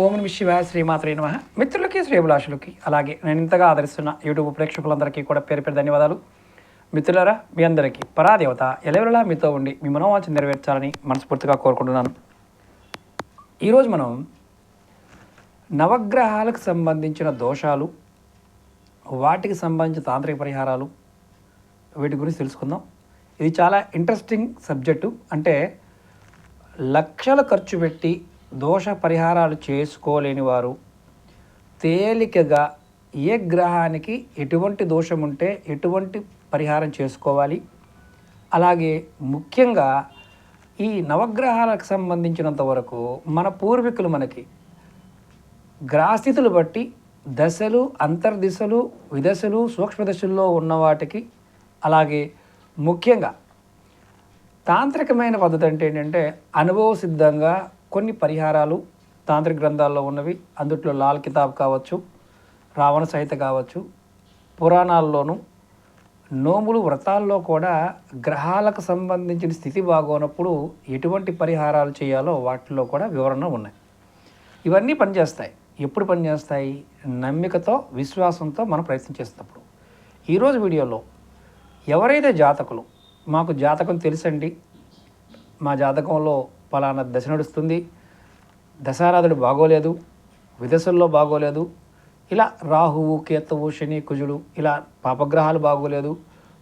ఓం నమః శివాయ శ్రీమాత్రే నమః. మిత్రులకి శ్రేభిలాషులకి అలాగే నేను ఇంతగా ఆదరిస్తున్న యూట్యూబ్ ప్రేక్షకులందరికీ కూడా పేరు పేరు ధన్యవాదాలు. మిత్రులారా, మీ అందరికీ పరాదేవత ఎలవెలలా మీతో ఉండి మీ మనోవాంఛ నెరవేర్చాలని మనస్ఫూర్తిగా కోరుకుంటున్నాను. ఈరోజు మనం నవగ్రహాలకు సంబంధించిన దోషాలు, వాటికి సంబంధించిన తాంత్రిక పరిహారాలు, వీటి గురించి తెలుసుకుందాం. ఇది చాలా ఇంట్రెస్టింగ్ సబ్జెక్టు. అంటే లక్షలు ఖర్చు పెట్టి దోష పరిహారాలు చేసుకోలేని వారు తేలికగా ఏ గ్రహానికి ఎటువంటి దోషం ఉంటే ఎటువంటి పరిహారం చేసుకోవాలి, అలాగే ముఖ్యంగా ఈ నవగ్రహాలకు సంబంధించినంత వరకు మన పూర్వీకులు మనకి గ్రహస్థితులు బట్టి దశలు, అంతర్దిశలు, విదశలు, సూక్ష్మదశల్లో ఉన్న వాటికి, అలాగే ముఖ్యంగా తాంత్రికమైన పద్ధతి అంటే ఏంటంటే అనుభవ సిద్ధంగా కొన్ని పరిహారాలు తాంత్రిక గ్రంథాల్లో ఉన్నవి. అందుట్లో లాల్ కితాబ్ కావచ్చు, రావణ సహిత కావచ్చు, పురాణాల్లోనూ నోములు వ్రతాల్లో కూడా గ్రహాలకు సంబంధించిన స్థితి బాగోనప్పుడు ఎటువంటి పరిహారాలు చేయాలో వాటిలో కూడా వివరణ ఉన్నాయి. ఇవన్నీ పనిచేస్తాయి. ఎప్పుడు పనిచేస్తాయి? నమ్మికతో, విశ్వాసంతో మనం ప్రయత్నం చేసేటప్పుడు. ఈరోజు వీడియోలో ఎవరైతే జాతకులు మాకు జాతకం తెలుసండి, మా జాతకంలో పలానా దశ నడుస్తుంది, దశారాధుడు బాగోలేదు, విదశల్లో బాగోలేదు, ఇలా రాహువు, కేతువు, శని, కుజుడు, ఇలా పాపగ్రహాలు బాగోలేదు,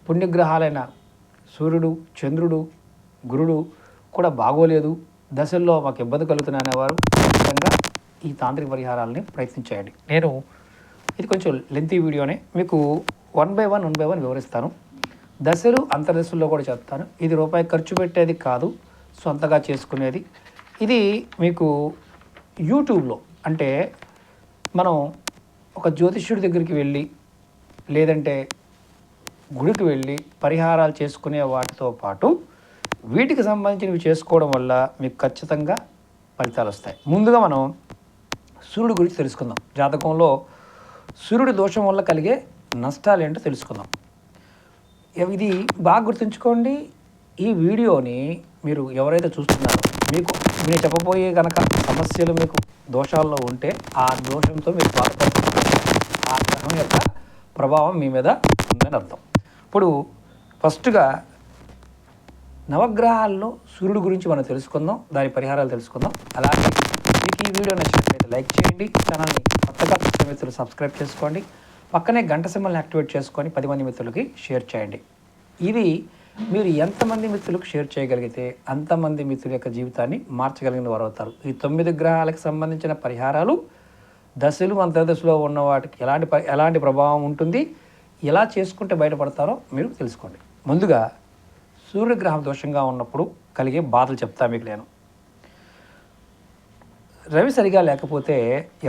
పుణ్యగ్రహాలైన సూర్యుడు, చంద్రుడు, గురుడు కూడా బాగోలేదు, దశల్లో మాకు ఇబ్బంది కలుగుతున్నాయి అనేవారు ఖచ్చితంగా ఈ తాంత్రిక పరిహారాలని ప్రయత్నించేయండి. నేను ఇది కొంచెం లెంతీ వీడియోనే, మీకు వన్ బై వన్ వివరిస్తాను. దశలు, అంతర్దశల్లో కూడా చెప్తాను. ఇది రూపాయి ఖర్చు పెట్టేది కాదు, సొంతగా చేసుకునేది. ఇది మీకు యూట్యూబ్లో, అంటే మనం ఒక జ్యోతిష్యుడి దగ్గరికి వెళ్ళి లేదంటే గుడికి వెళ్ళి పరిహారాలు చేసుకునే వాటితో పాటు వీటికి సంబంధించినవి చేసుకోవడం వల్ల మీకు ఖచ్చితంగా ఫలితాలు వస్తాయి. ముందుగా మనం సూర్యుడి గురించి తెలుసుకుందాం. జాతకంలో సూర్యుడి దోషం వల్ల కలిగే నష్టాలు ఏంటో తెలుసుకుందాం. ఇది బాగా గుర్తుంచుకోండి. ఈ వీడియోని మీరు ఎవరైతే చూస్తున్నారో మీకు నేను చెప్పబోయే కనుక సమస్యలు మీకు దోషాల్లో ఉంటే ఆ దోషంతో మీరు బాధపడుతున్నారు, ఆ గ్రహం యొక్క ప్రభావం మీ మీద ఉందని అర్థం. ఇప్పుడు ఫస్ట్గా నవగ్రహాల్లో సూర్యుడు గురించి మనం తెలుసుకుందాం, దాని పరిహారాలు తెలుసుకుందాం. అలాగే మీకు ఈ వీడియో నచ్చినట్లయితే లైక్ చేయండి, ఛానల్ని కొత్తగా చూసిన మిత్రులు సబ్స్క్రైబ్ చేసుకోండి, పక్కనే గంట సింబల్ని యాక్టివేట్ చేసుకొని 10 మంది మిత్రులకి షేర్ చేయండి. ఇది మీరు ఎంతమంది మిత్రులకు షేర్ చేయగలిగితే అంతమంది మిత్రుల యొక్క జీవితాన్ని మార్చగలిగిన వారు అవుతారు. ఈ 9 గ్రహాలకు సంబంధించిన పరిహారాలు దశలు, అంతర్దశలో ఉన్న వాటికి ఎలాంటి ప్రభావం ఉంటుంది, ఎలా చేసుకుంటే బయటపడతారో మీరు తెలుసుకోండి. ముందుగా సూర్యగ్రహం దోషంగా ఉన్నప్పుడు కలిగే బాధలు చెప్తా మీకు నేను. రవి సరిగా లేకపోతే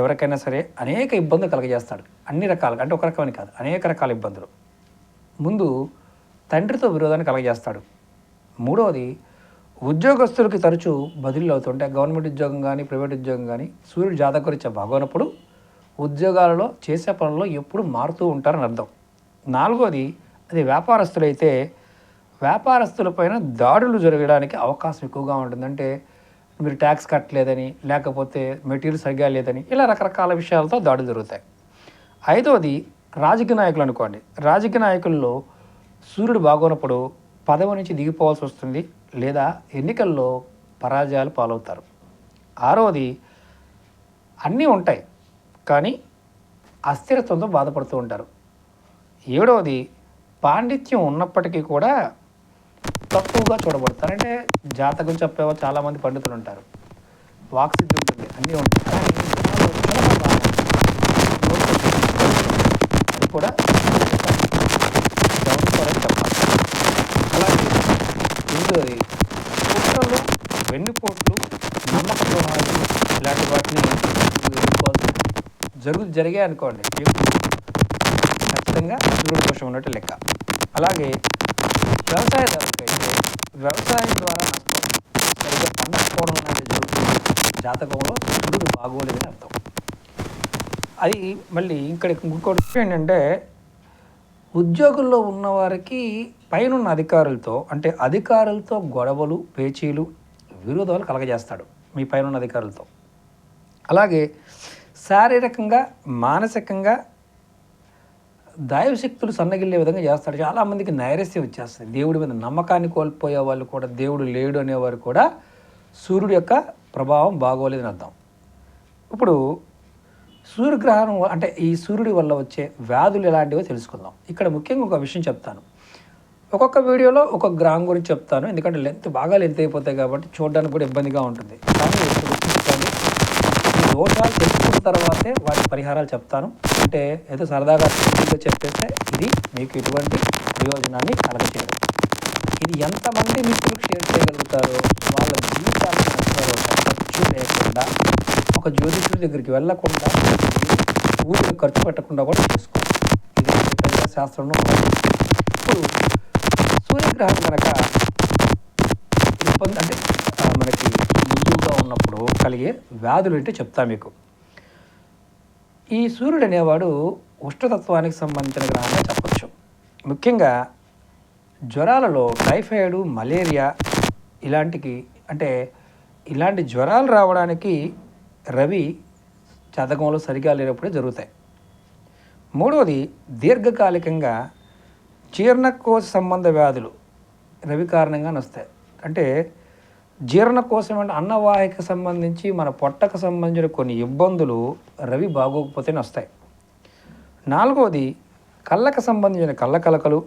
ఎవరికైనా సరే అనేక ఇబ్బందులు కలగజేస్తాడు. అన్ని రకాలుగా, అంటే ఒక రకమని కాదు, అనేక రకాల ఇబ్బందులు. ముందు తండ్రితో విరోధాన్ని కలగజేస్తాడు. మూడవది ఉద్యోగస్తులకి తరచూ బదిలీలు అవుతుంటే గవర్నమెంట్ ఉద్యోగం కానీ ప్రైవేట్ ఉద్యోగం కానీ సూర్యుడు జాతకరీత్యా బాగోనప్పుడు ఉద్యోగాలలో చేసే పనుల్లో ఎప్పుడు మారుతూ ఉంటారని అర్థం. నాలుగోది అది వ్యాపారస్తులైతే వ్యాపారస్తులపైన దాడులు జరగడానికి అవకాశం ఎక్కువగా ఉంటుంది. అంటే మీరు ట్యాక్స్ కట్టలేదని, లేకపోతే మెటీరియల్ సరిగా లేదని, ఇలా రకరకాల విషయాలతో దాడులు జరుగుతాయి. ఐదవది రాజకీయ నాయకులు అనుకోండి. రాజకీయ నాయకుల్లో సూర్యుడు బాగోనప్పుడు పదవి నుంచి దిగిపోవాల్సి వస్తుంది, లేదా ఎన్నికల్లో పరాజయాలు పాలవుతారు. ఆరవది అన్నీ ఉంటాయి కానీ అస్థిరత్వంతో బాధపడుతూ ఉంటారు. ఏడవది పాండిత్యం ఉన్నప్పటికీ కూడా తక్కువగా చూడబడతారు. అంటే జాతకం చెప్పేవో చాలామంది పండితులు ఉంటారు, వాక్సిద్ధి ఉంటుంది, అన్నీ ఉంటాయి, అది కూడా గమనించాలని చెప్పాలి. అలాగే ఎనిమిదవది కుట్రలు, వెన్నుపోట్లు, నమ్మక ద్రోహాలు ఇలాంటి వాటిని జరిగాయి అనుకోండి, ఖచ్చితంగా సూర్యుడి దోషం ఉన్నట్టు లెక్క. అలాగే వ్యవసాయదారులకైతే వ్యవసాయం ద్వారా నష్టం సరిగ్గా పండకపోవడం అనేది జరుగుతుంది. జాతకంలో సూర్యుడు బాగోలేదని అర్థం. అది మళ్ళీ ఇంకోటి ఏంటంటే ఉద్యోగుల్లో ఉన్నవారికి పైనున్న అధికారులతో, అంటే అధికారులతో గొడవలు, పేచీలు, విరోధాలు కలగజేస్తాడు మీ పైనున్న అధికారులతో. అలాగే శారీరకంగా, మానసికంగా దైవశక్తులు సన్నగిల్లే విధంగా చేస్తాడు. చాలామందికి నైరస్యం వచ్చేస్తుంది. దేవుడి మీద నమ్మకాన్ని కోల్పోయే వాళ్ళు కూడా, దేవుడు లేడు అనేవారు కూడా సూర్యుడి యొక్క ప్రభావం బాగోలేదని అర్థం. ఇప్పుడు సూర్యగ్రహణం అంటే ఈ సూర్యుడి వల్ల వచ్చే వ్యాధులు ఎలాంటివో తెలుసుకుందాం. ఇక్కడ ముఖ్యంగా ఒక విషయం చెప్తాను. ఒక్కొక్క వీడియోలో ఒక్కొక్క గ్రహం గురించి చెప్తాను, ఎందుకంటే బాగా లెంత్ అయిపోతాయి కాబట్టి చూడడానికి కూడా ఇబ్బందిగా ఉంటుంది. కానీ ఇప్పుడు గుర్తుంచుకోండి, ఈ దోషాలు తెలుసుకున్న తర్వాతే వాటి పరిహారాలు చెప్తాను. అంటే ఏదో సరదాగా చెప్పేస్తే ఇది మీకు ఎటువంటి ప్రయోజనాన్ని కలగచేయదు. ఇది ఎంతమంది మిత్రులకు షేర్ చేయగలుగుతారో వాళ్ళ జీవితాలను ఖర్చు లేకుండా, ఒక జ్యోతిష్యుడి దగ్గరికి వెళ్ళకుండా, ఊరికి ఖర్చు పెట్టకుండా కూడా చేసుకోవాలి. ఇది శాస్త్రంలో ఇప్పుడు సూర్యగ్రహం కనుక ఇబ్బంది అంటే మనకి ముందుగా ఉన్నప్పుడు కలిగే వ్యాధులు ఏంటో చెప్తా మీకు. ఈ సూర్యుడు అనేవాడు ఉష్ణతత్వానికి సంబంధించిన గ్రహంగా చెప్పచ్చు. ముఖ్యంగా జ్వరాలలో టైఫాయిడ్, మలేరియా ఇలాంటి జ్వరాలు రావడానికి రవి జాతకంలో సరిగా లేనప్పుడే జరుగుతాయి. మూడవది, దీర్ఘకాలికంగా జీర్ణకోశ సంబంధ వ్యాధులు రవి కారణంగా వస్తాయి. అంటే జీర్ణకోశం అంటే అన్నవాహిక సంబంధించి మన పొట్టకు సంబంధించిన కొన్ని ఇబ్బందులు రవి బాగోకపోతేనే వస్తాయి. నాలుగవది, కళ్ళకు సంబంధించిన కళ్ళకలకలు,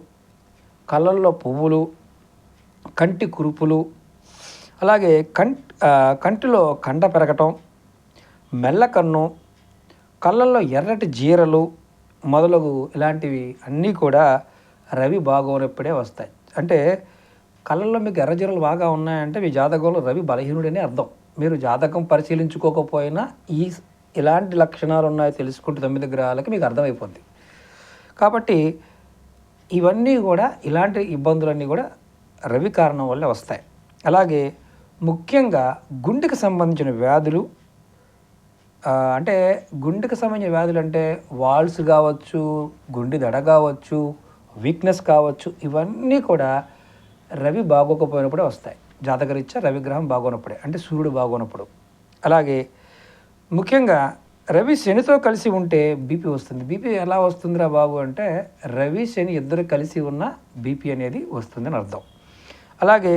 కళ్ళల్లో పువ్వులు, కంటి కురుపులు, అలాగే కంటిలో కండ పెరగటం, మెల్లకన్ను, కళ్ళల్లో ఎర్రటి జీరలు మొదలగు ఇలాంటివి అన్నీ కూడా రవి బాగోనప్పుడే వస్తాయి. అంటే కళ్ళల్లో మీకు ఎర్రజీరలు బాగా ఉన్నాయంటే మీ జాతకంలో రవి బలహీనుడని అర్థం. మీరు జాతకం పరిశీలించుకోకపోయినా ఇలాంటి లక్షణాలు ఉన్నాయో తెలుసుకుంటే 9 గ్రహాలకి మీకు అర్థమైపోద్ది. కాబట్టి ఇవన్నీ కూడా, ఇలాంటి ఇబ్బందులన్నీ కూడా రవి కారణం వల్లే వస్తాయి. అలాగే ముఖ్యంగా గుండెకి సంబంధించిన వ్యాధులు, అంటే గుండెకి సంబంధించిన వ్యాధులు అంటే వాల్స్ కావచ్చు, గుండె దడ కావచ్చు, వీక్నెస్ కావచ్చు, ఇవన్నీ కూడా రవి బాగోకపోయినప్పుడే వస్తాయి. జాతకరీత్యా రవిగ్రహం బాగోనప్పుడే, అంటే సూర్యుడు బాగోనప్పుడు. అలాగే ముఖ్యంగా రవి శనితో కలిసి ఉంటే బీపీ వస్తుంది. బీపీ ఎలా వస్తుందిరా బాబు అంటే రవి శని ఇద్దరు కలిసి ఉన్న బీపీ అనేది వస్తుందని అర్థం. అలాగే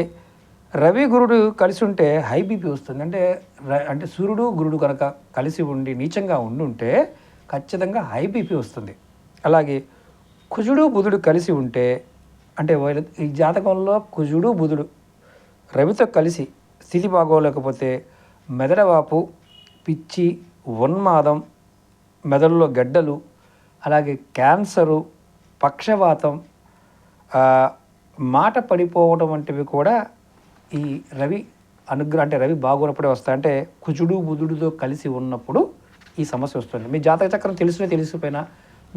రవి గురుడు కలిసి ఉంటే హై బీపీ వస్తుంది. అంటే సూర్యుడు గురుడు కనుక కలిసి ఉండి నీచంగా ఉంటే ఖచ్చితంగా హై బీపీ వస్తుంది. అలాగే కుజుడు బుధుడు కలిసి ఉంటే, అంటే ఈ జాతకంలో కుజుడు బుధుడు రవితో కలిసి స్థితి బాగోలేకపోతే మెదడువాపు, పిచ్చి, ఉన్మాదం, మెదడులో గడ్డలు, అలాగే క్యాన్సరు, పక్షవాతం, మాట పడిపోవడం వంటివి కూడా ఈ రవి అంటే రవి బాగోనప్పుడే వస్తాయి. అంటే కుజుడు బుధుడితో కలిసి ఉన్నప్పుడు ఈ సమస్య వస్తుంది. మీ జాతక చక్రం తెలిసిపోయినా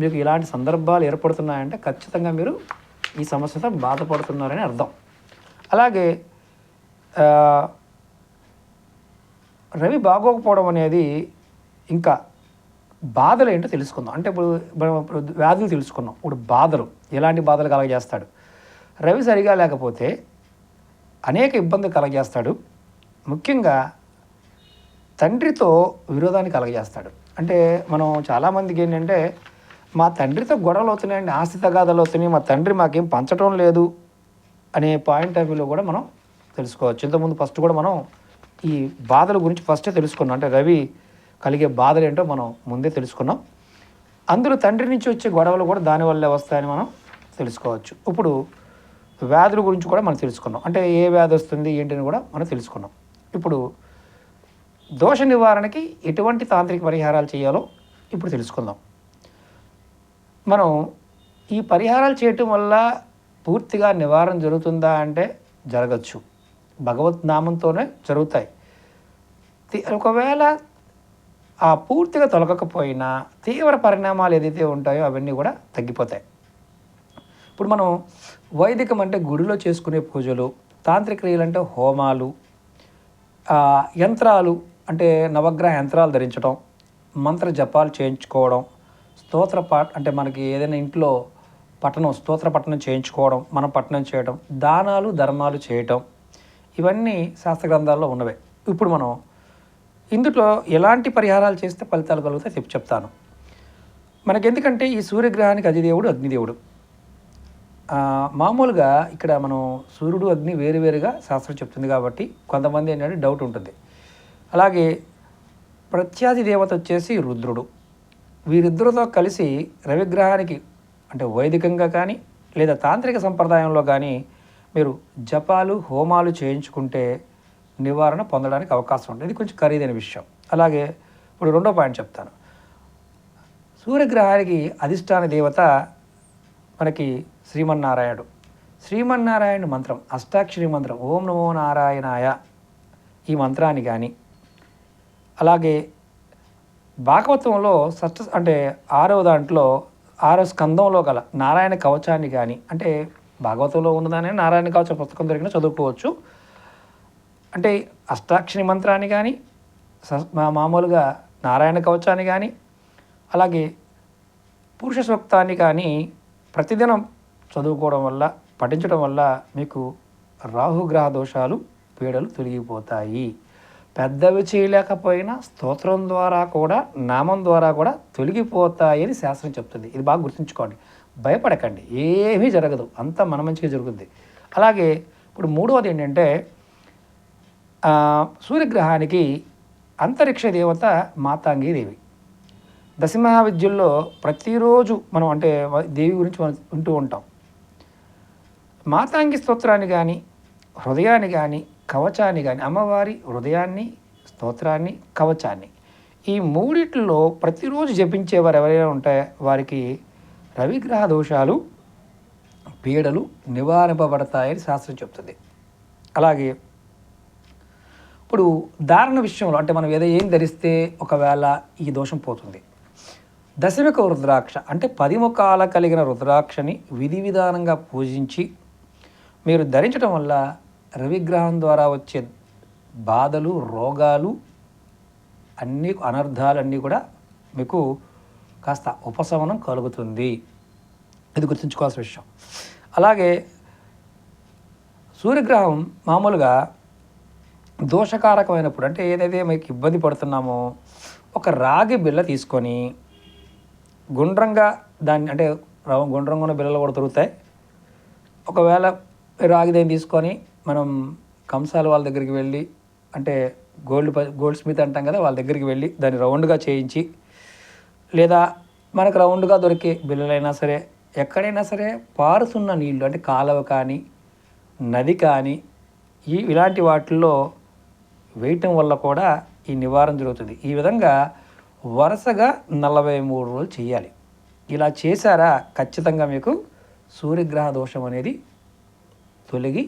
మీకు ఇలాంటి సందర్భాలు ఏర్పడుతున్నాయంటే ఖచ్చితంగా మీరు ఈ సమస్యతో బాధపడుతున్నారని అర్థం. అలాగే రవి బాగోకపోవడం అనేది ఇంకా బాధలు ఏంటో తెలుసుకుందాం. అంటే ఇప్పుడు వ్యాధులు తెలుసుకున్నాం, ఇప్పుడు బాధలు ఎలాంటి బాధలు కలగజేస్తాడు. రవి సరిగా లేకపోతే అనేక ఇబ్బందులు కలగజేస్తాడు. ముఖ్యంగా తండ్రితో విరోధాన్ని కలగజేస్తాడు. అంటే మనం చాలామందికి ఏంటంటే మా తండ్రితో గొడవలు అవుతున్నాయండి, ఆస్తి తగాదాలు అవుతున్నాయి, మా తండ్రి మాకేం పంచడం లేదు అనే పాయింట్ ఆఫ్ వ్యూలో కూడా మనం తెలుసుకోవచ్చు. ఇంతకుముందు ఫస్ట్ కూడా మనం ఈ బాధల గురించి ఫస్టే తెలుసుకున్నాం. అంటే రవి కలిగే బాధలు ఏంటో మనం ముందే తెలుసుకున్నాం. అందులో తండ్రి నుంచి వచ్చే గొడవలు కూడా దానివల్లే వస్తాయని మనం తెలుసుకోవచ్చు. ఇప్పుడు వ్యాధుల గురించి కూడా మనం తెలుసుకున్నాం. అంటే ఏ వ్యాధి వస్తుంది ఏంటని కూడా మనం తెలుసుకున్నాం. ఇప్పుడు దోష నివారణకి ఎటువంటి తాంత్రిక పరిహారాలు చేయాలో ఇప్పుడు తెలుసుకుందాం. మనం ఈ పరిహారాలు చేయటం వల్ల పూర్తిగా నివారణ జరుగుతుందా అంటే జరగచ్చు. భగవత్ నామంతోనే జరుగుతాయి. ఒకవేళ ఆ పూర్తిగా తొలగకపోయినా తీవ్ర పరిణామాలు ఏదైతే ఉంటాయో అవన్నీ కూడా తగ్గిపోతాయి. ఇప్పుడు మనం వైదికం అంటే గుడిలో చేసుకునే పూజలు, తాంత్రిక క్రియలు అంటే హోమాలు, యంత్రాలు అంటే నవగ్రహ యంత్రాలు ధరించడం, మంత్ర జపాలు చేయించుకోవడం, అంటే మనకి ఏదైనా ఇంట్లో స్తోత్ర పఠనం చేయించుకోవడం, మనం పఠనం చేయడం, దానాలు ధర్మాలు చేయటం, ఇవన్నీ శాస్త్ర గ్రంథాల్లో ఉన్నవే. ఇప్పుడు మనం ఇందులో ఎలాంటి పరిహారాలు చేస్తే ఫలితాలు కలుగుతాయి చెప్తాను. మనకెందుకంటే ఈ సూర్యగ్రహానికి అధిదేవుడు అగ్నిదేవుడు. మామూలుగా ఇక్కడ మనం సూర్యుడు అగ్ని వేరువేరుగా శాస్త్రం చెప్తుంది కాబట్టి కొంతమంది ఏంటంటే డౌట్ ఉంటుంది. అలాగే ప్రత్యాది దేవత వచ్చేసి రుద్రుడు. వీరిద్దరితో కలిసి రవిగ్రహానికి అంటే వైదికంగా కానీ లేదా తాంత్రిక సంప్రదాయంలో కానీ మీరు జపాలు హోమాలు చేయించుకుంటే నివారణ పొందడానికి అవకాశం ఉంటుంది. ఇది కొంచెం ఖరీదైన విషయం. అలాగే ఇప్పుడు రెండో పాయింట్ చెప్తాను. సూర్యగ్రహానికి అధిష్టాన దేవత మనకి శ్రీమన్నారాయణుడు. శ్రీమన్నారాయణ మంత్రం అష్టాక్షరి మంత్రం ఓం నమో నారాయణాయ ఈ మంత్రాన్ని కానీ, అలాగే భాగవతంలో అంటే 6వ దాంట్లో 6వ స్కందంలో గల నారాయణ కవచాన్ని కానీ, అంటే భాగవతంలో ఉన్నదాన్ని నారాయణ కవచ పుస్తకం దొరికిన చదువుకోవచ్చు. అంటే అష్టాక్షరి మంత్రాన్ని కానీ మామూలుగా నారాయణ కవచాన్ని కానీ అలాగే పురుష సూక్తాన్ని కానీ ప్రతిదినం చదువుకోవడం వల్ల పఠించడం వల్ల మీకు రాహుగ్రహ దోషాలు పీడలు తొలగిపోతాయి. పెద్దవి చేయలేకపోయినా స్తోత్రం ద్వారా కూడా నామం ద్వారా కూడా తొలగిపోతాయి అని శాస్త్రం చెప్తుంది. ఇది బాగా గుర్తుంచుకోండి, భయపడకండి, ఏమీ జరగదు, అంతా మన మంచిగా జరుగుతుంది. అలాగే ఇప్పుడు మూడవది ఏంటంటే సూర్యగ్రహానికి అంతరిక్ష దేవత మాతాంగి దేవి. దశమహావిద్యల్లో ప్రతిరోజు మనం అంటే దేవి గురించి మనం వింటూ ఉంటాం. మాతాంగి స్తోత్రాన్ని కానీ హృదయాన్ని కానీ కవచాన్ని కానీ అమ్మవారి హృదయాన్ని స్తోత్రాన్ని కవచాన్ని ఈ మూడిట్లో ప్రతిరోజు జపించేవారు ఎవరైనా ఉంటే వారికి రవిగ్రహ దోషాలు పీడలు నివారింపబడతాయని శాస్త్రం చెప్తుంది. అలాగే ఇప్పుడు ధారణ విషయంలో అంటే మనం ఏం ధరిస్తే ఒకవేళ ఈ దోషం పోతుంది. దశమిక రుద్రాక్ష అంటే 10 ముఖాల కలిగిన రుద్రాక్షని విధి విధానంగా పూజించి మీరు ధరించడం వల్ల రవిగ్రహం ద్వారా వచ్చే బాధలు రోగాలు అన్నీ అనర్థాలన్నీ కూడా మీకు కాస్త ఉపశమనం కలుగుతుంది. ఇది గుర్తుంచుకోవాల్సిన విషయం. అలాగే సూర్యగ్రహం మామూలుగా దోషకారకమైనప్పుడు అంటే ఏదైతే మీకు ఇబ్బంది పడుతున్నామో ఒక రాగి బిళ్ళ తీసుకొని గుండ్రంగా దాన్ని అంటే గుండ్రంగా ఉన్న బిళ్ళలు కూడా దొరుకుతాయి. ఒకవేళ రాగిదేని తీసుకొని మనం కంసాల వాళ్ళ దగ్గరికి వెళ్ళి అంటే గోల్డ్ స్మిత్ అంటాం కదా, వాళ్ళ దగ్గరికి వెళ్ళి దాన్ని రౌండ్గా చేయించి లేదా మనకు రౌండ్గా దొరికే బిళ్ళలైనా సరే ఎక్కడైనా సరే పారుతున్న నీళ్ళు అంటే కాలువ కానీ నది కానీ ఇలాంటి వాటిల్లో వేయటం వల్ల కూడా ఈ నివారణ జరుగుతుంది. ఈ విధంగా వరుసగా 43 రోజులు చేయాలి. ఇలా చేశారా ఖచ్చితంగా మీకు సూర్యగ్రహ దోషం అనేది తొలగి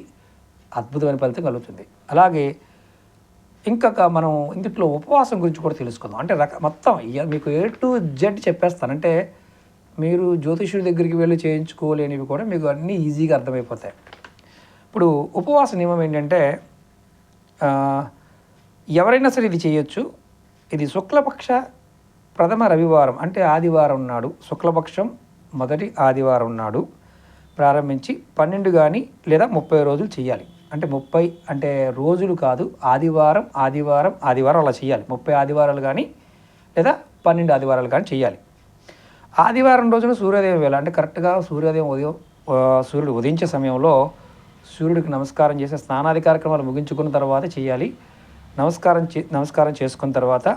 అద్భుతమైన ఫలితం కలుగుతుంది. అలాగే ఇంకా మనం ఇందులో ఉపవాసం గురించి కూడా తెలుసుకుందాం. అంటే మొత్తం మీకు A to Z చెప్పేస్తాను. అంటే మీరు జ్యోతిష్యుడి దగ్గరికి వెళ్ళి చేయించుకోలేనివి కూడా మీకు అన్నీ ఈజీగా అర్థమైపోతాయి. ఇప్పుడు ఉపవాస నియమం ఏంటంటే ఎవరైనా సరే ఇది చేయొచ్చు. ఇది శుక్లపక్ష ప్రథమ రవివారం అంటే ఆదివారం నాడు శుక్లపక్షం మొదటి ఆదివారం నాడు ప్రారంభించి 12 కానీ లేదా 30 రోజులు చేయాలి. అంటే 30 అంటే రోజులు కాదు, ఆదివారం ఆదివారం ఆదివారం అలా చేయాలి. 30 ఆదివారాలు కానీ లేదా 12 ఆదివారాలు కానీ చేయాలి. ఆదివారం రోజున సూర్యోదయం వేళ అంటే కరెక్ట్గా సూర్యుడు ఉదయించే సమయంలో సూర్యుడికి నమస్కారం చేసే స్నానాది కార్యక్రమాలు ముగించుకున్న తర్వాత చేయాలి. నమస్కారం చేసుకున్న తర్వాత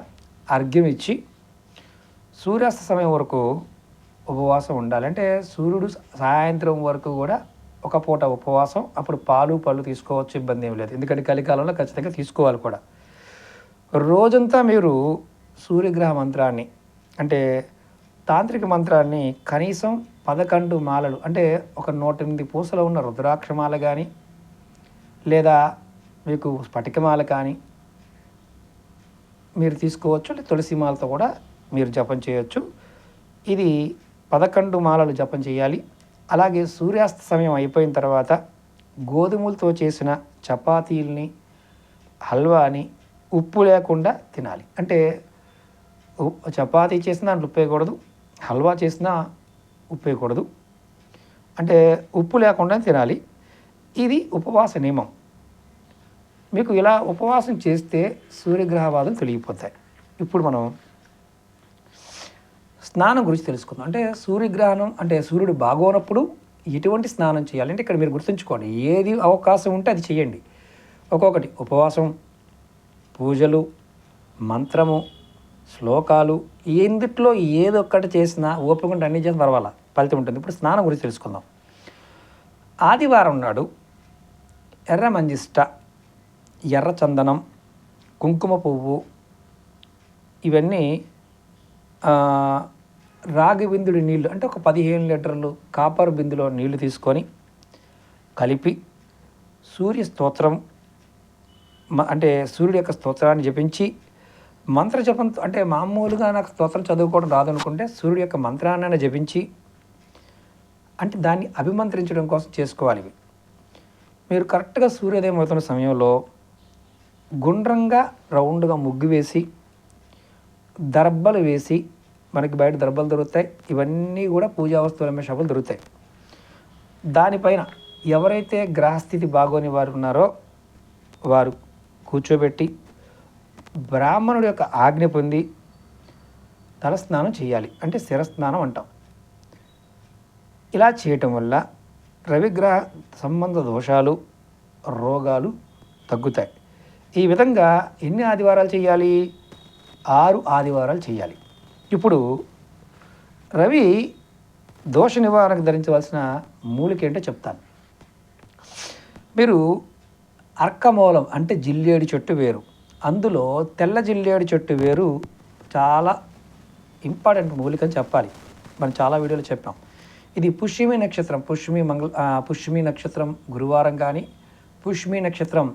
అర్ఘ్యం ఇచ్చి సూర్యాస్త సమయం వరకు ఉపవాసం ఉండాలి. అంటే సూర్యుడు సాయంత్రం వరకు కూడా ఒక పూట ఉపవాసం. అప్పుడు పళ్ళు తీసుకోవచ్చు, ఇబ్బంది ఏం లేదు. ఎందుకంటే కలికాలంలో ఖచ్చితంగా తీసుకోవాలి కూడా. రోజంతా మీరు సూర్యగ్రహ మంత్రాన్ని అంటే తాంత్రిక మంత్రాన్ని కనీసం 11 మాలలు అంటే ఒక 108 పూసలు ఉన్న రుద్రాక్షమాల కానీ లేదా మీకు స్ఫటికమాల కానీ మీరు తీసుకోవచ్చు. లేదా తులసి మాలతో కూడా మీరు జపం చేయొచ్చు. ఇది 11 మాలలు జపం చేయాలి. అలాగే సూర్యాస్త సమయం అయిపోయిన తర్వాత గోధుమలతో చేసిన చపాతీల్ని హల్వాని ఉప్పు లేకుండా తినాలి. అంటే చపాతీ చేసినా దాంట్లో ఉప్పు వేయకూడదు, హల్వా చేసినా ఉప్పు వేయకూడదు, అంటే ఉప్పు లేకుండా తినాలి. ఇది ఉపవాస నియమం. మీకు ఇలా ఉపవాసం చేస్తే సూర్యగ్రహ బాధలు తొలగిపోతాయి. ఇప్పుడు మనం స్నానం గురించి తెలుసుకుందాం. అంటే సూర్యగ్రహణం అంటే సూర్యుడు బాగోనప్పుడు ఎటువంటి స్నానం చేయాలి అంటే ఇక్కడ మీరు గుర్తుంచుకోండి, ఏది అవకాశం ఉంటే అది చేయండి. ఒక్కొక్కటి ఉపవాసం, పూజలు, మంత్రము, శ్లోకాలు, ఎందుట్లో ఏదొక్కటి చేసినా ఓపిక ఉంటే అన్ని చేసిన పర్వాలా, ఫలితం ఉంటుంది. ఇప్పుడు స్నానం గురించి తెలుసుకుందాం. ఆదివారం నాడు ఎర్ర మంజిష్ట, ఎర్ర చందనం, కుంకుమ పువ్వు ఇవన్నీ రాగి బిందుడి నీళ్ళు అంటే ఒక 15 లీటర్లు కాపర్ బిందులో నీళ్లు తీసుకొని కలిపి సూర్య స్తోత్రం అంటే సూర్యుడి యొక్క స్తోత్రాన్ని జపించి మంత్రజపంతో, అంటే మామూలుగా నాకు స్తోత్రం చదువుకోవడం రాదనుకుంటే సూర్యుడి యొక్క మంత్రాన్ని జపించి, అంటే దాన్ని అభిమంత్రించడం కోసం చేసుకోవాలి. ఇవి మీరు కరెక్ట్గా సూర్యోదయం అవుతున్న సమయంలో గుండ్రంగా రౌండ్గా ముగ్గు వేసి దర్బలు వేసి, మనకి బయట దర్బలు దొరుకుతాయి, ఇవన్నీ కూడా పూజా వస్తువులు అమ్మే షాపులు దొరుకుతాయి. దానిపైన ఎవరైతే గ్రహస్థితి బాగోని వారు ఉన్నారో వారు కూర్చోబెట్టి బ్రాహ్మణుడి యొక్క ఆజ్ఞ పొంది తలస్నానం చేయాలి, అంటే శిరస్నానం అంటాం. ఇలా చేయటం వల్ల రవిగ్రహ సంబంధ దోషాలు, రోగాలు తగ్గుతాయి. ఈ విధంగా ఎన్ని ఆదివారాలు చేయాలి? 6 ఆదివారాలు చేయాలి. ఇప్పుడు రవి దోష నివారణకు ధరించవలసిన మూలిక ఏంటో చెప్తాను. మీరు అర్కమూలం అంటే జిల్లేడు చెట్టు వేరు, అందులో తెల్ల జిల్లేడు చెట్టు వేరు చాలా ఇంపార్టెంట్ మూలిక అని చెప్పాలి. మనం చాలా వీడియోలు చెప్పాం. ఇది పుష్యమి నక్షత్రం, పుష్యమి నక్షత్రం గురువారం కానీ, పుష్యమి నక్షత్రం